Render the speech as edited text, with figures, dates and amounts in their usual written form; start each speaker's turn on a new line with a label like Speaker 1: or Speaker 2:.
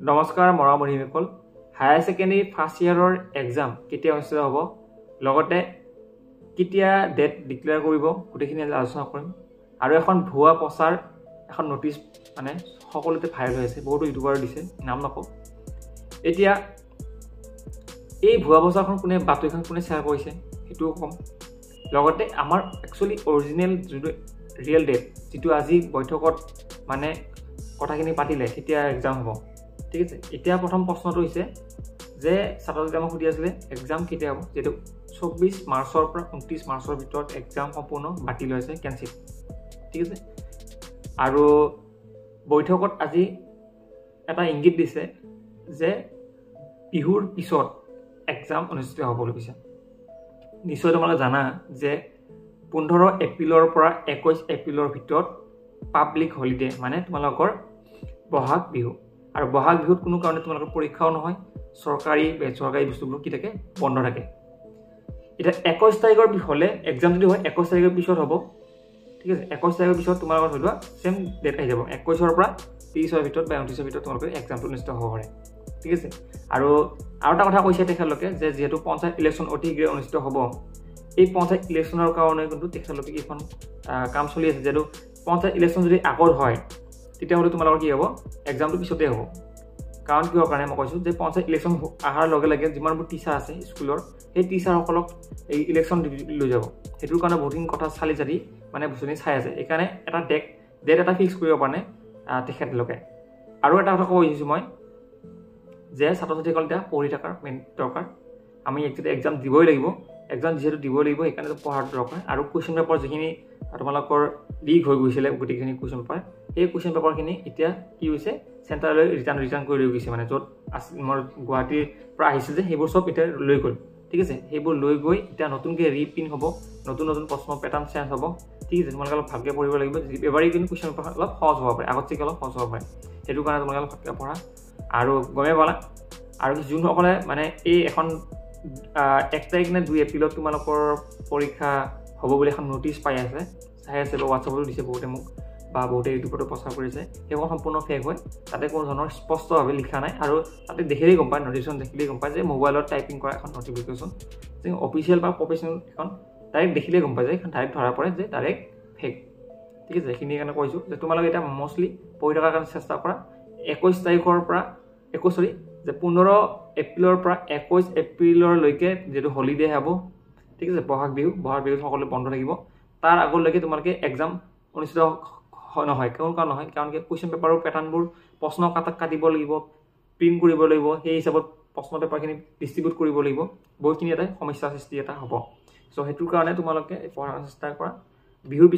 Speaker 1: নমস্কাৰ মৰামৰিসকল higher secondary first ইয়াৰৰ exam কেতিয়া অনুষ্ঠিত হ'ব লগতে কেতিয়া ডেট ডিক্লেয়াৰ কৰিব গোটেইখিনি আলোচনা কৰিম আৰু এখন ভুৱা প্ৰচাৰ এখন নোটিছ মানে সকলোতে ভাইৰেল হৈ আছে বহুতো ইউটিউবাৰ দিছে নাম নকওঁ এতিয়া এই ভুৱা প্ৰচাৰখন কোনে বাতৰিখন কোনে শ্বেয়াৰ কৰিছে হেতুও কম লগতে আমাৰ একচুয়ালি অৰিজিনেল যিটো ৰিয়েল ডেট যেটো আজি বৈঠকত মানে কথাখিনি পাতিলে কেতিয়া এক্সাম হ'ব ঠিক আছে এতিয়া প্ৰথম প্ৰশ্নটো হৈছে যে ছাত্ৰজনে আমাক সুধি আছিল এক্সাম কেতিয়া হ'ব যেটো 24 মাৰ্চৰ পৰা 29 মাৰ্চৰ ভিতৰত এক্সাম সম্পূৰ্ণ বাতিল হৈছে কেনসেল ঠিক আছে আৰু বৈঠকত আজি এটা ইংগিত দিছে যে বিহুৰ পিছত এক্সাম অনুষ্ঠিত হ'ব বুলি কৈছে নিশ্চয় তোমালোকে জানা যে 15 এপ্ৰিলৰ পৰা 21 এপ্ৰিলৰ ভিতৰত পাব্লিক হলিডে মানে তোমালোকৰ বহাগ বিহু আৰু বহাগ বিহুত কোনো কাৰণে তোমালোকৰ পৰীক্ষাও নহয় সৰকাৰি বেচৰকাৰি বস্তুবোৰ কি থাকে বন্ধ থাকে এটা 21 তাৰিখৰ হলে এক্সাম যদি হয় 21 তাৰিখৰ পিছত হ'ব ঠিক আছে 21 তাৰিখৰ পিছত তোমালোকৰ হলৱা সেম ডেট আহি যাব 21 ৰ পৰা 30 ৰ ভিতৰত বা 29 ৰ ভিতৰত তোমালোকৰ এক্সামটো অনুষ্ঠিত হ'ব পাৰে ঠিক আছে আৰু এটা কথা কৈছে তেখেতলোকে যে যেহেতু পঞ্চায়ত ইলেকশ্যন অতি শীঘ্ৰে অনুষ্ঠিত হ'ব এই পঞ্চায়ত ইলেকশ্যনৰ কাৰণে কিন্তু তেখেতলোকে এখন কাম চলি আছে যেটো পঞ্চায়ত ইলেকশ্যন যদি আগৰ হয় তেতিয়া হলে তোমালোকৰ কি হ'ব এক্সামটো পিছতে হ'ব কাৰণ কিহৰ কাৰণে মই কৈছো যে পঞ্চায়ত ইলেকশ্যন আহাৰ লগে লগে যিমানবোৰ টিচাৰ আছে স্কুলৰ এই টিচাৰসকলক এই ইলেকশ্যন লৈ যাব হেতুৰ কাৰণে বহুদিন কথা চালি জাৰি মানে বস্তুনি চাই আছে এইকাৰণে এটা ডেট এটা ফিক্স কৰিব পানে তেখেতলোকে আৰু এটা কথা কৈছো মই যে ছাত্ৰ-ছাত্ৰীসকল এটা পঢ়ি থকাৰ মেইন দৰকাৰ আমি একচুৱেলি এক্সাম দিবই লাগিব এক্সাম যেহেতু দিবই লাগিব এইকাৰণে পঢ়াৰ দৰকাৰ আৰু কোৱেশ্চন পেপাৰ যিখিনি তোমালোকৰ লিক হৈ গৈছিলে গোটেইখিনি কোৱেশ্চন পেপাৰ এই কোৱেশ্চন পেপাৰখিনি এতিয়া কি হৈছে সেন্টাৰলৈ ৰিটাৰ্ণ কৰি লৈ গৈছে মানে য'ত আমাৰ গুৱাহাটীৰ পৰা আহিছিল যে সেইবোৰ সব এতিয়া লৈ গ'ল ঠিক আছে সেইবোৰ লৈ গৈ এতিয়া নতুনকৈ ৰিপ্ৰিন্ট হ'ব নতুন প্ৰশ্ন প্যাটাৰ্ন চেঞ্জ হ'ব ঠিক আছে তোমালোকে অলপ ভালকৈ পঢ়িব লাগিব এবাৰেই কিন্তু কোৱেশ্চন পেপাৰ অলপ সহজ হ'ব পাৰে আগতকৈ অলপ সহজ হ'ব পাৰে সেইটো কাৰণে তোমালোকে অলপ ভালকৈ পঢ়া আৰু গমে পালা আৰু যোনসকলে মানে এই এখন 1 তাৰিখ নে 2 এপ্ৰিলত তোমালোকৰ পৰীক্ষা হ'ব বুলি এখন নোটিছ পাই আছে চাই আছে বা WhatsAppত দিছে বহুতে মোক বা বহুতে ইউটিউবতো প্ৰচাৰ কৰিছে সেইবোৰ সম্পূৰ্ণ ফেক হয় তাতে কোনো ধৰণৰ স্পষ্টভাৱে লিখা নাই আৰু তাতে দেখিলেই গম পায় নটিছখন দেখিলেই গম পায় যে মোবাইলত টাইপিং কৰা এখন নটিফিকেশ্যন যে অফিচিয়েল বা প্ৰফেচনেল এখন ডাইৰেক্ট দেখিলেই গম পায় যে এখন ডাইৰেক্ট ধৰা পৰে যে ডাইৰেক্ট ফেক ঠিক আছে এইখিনি কাৰণে কৈছো যে তোমালোকে এটা মোষ্টলি পঢ়ি থকাৰ কাৰণে চেষ্টা কৰা 21 তাৰিখৰ পৰা 21 যে 15 এপ্ৰিলৰ পৰা 21 এপ্ৰিললৈকে যেটো হলিডে হ'ব ঠিক আছে বহাগ বিহু সকলো বন্ধ থাকিব তাৰ আগলৈকে তোমালোকে এক্সাম অনুষ্ঠিত নহয় কাৰণ নহয় কাৰণ কি কোৱেশ্চন পেপাৰৰ প্যাটাৰ্নবোৰ প্ৰশ্ন কাটিব লাগিব প্ৰিন্ট কৰিব লাগিব সেই হিচাপত প্ৰশ্ন পেপাৰখিনি ডিস্ট্ৰিবিউট কৰিব লাগিব বহুতখিনি এটা সমস্যা সৃষ্টি এটা হ'ব সো হেতুৰ কাৰণে তোমালোকে পঢ়াৰ চেষ্টা কৰা বিহুৰ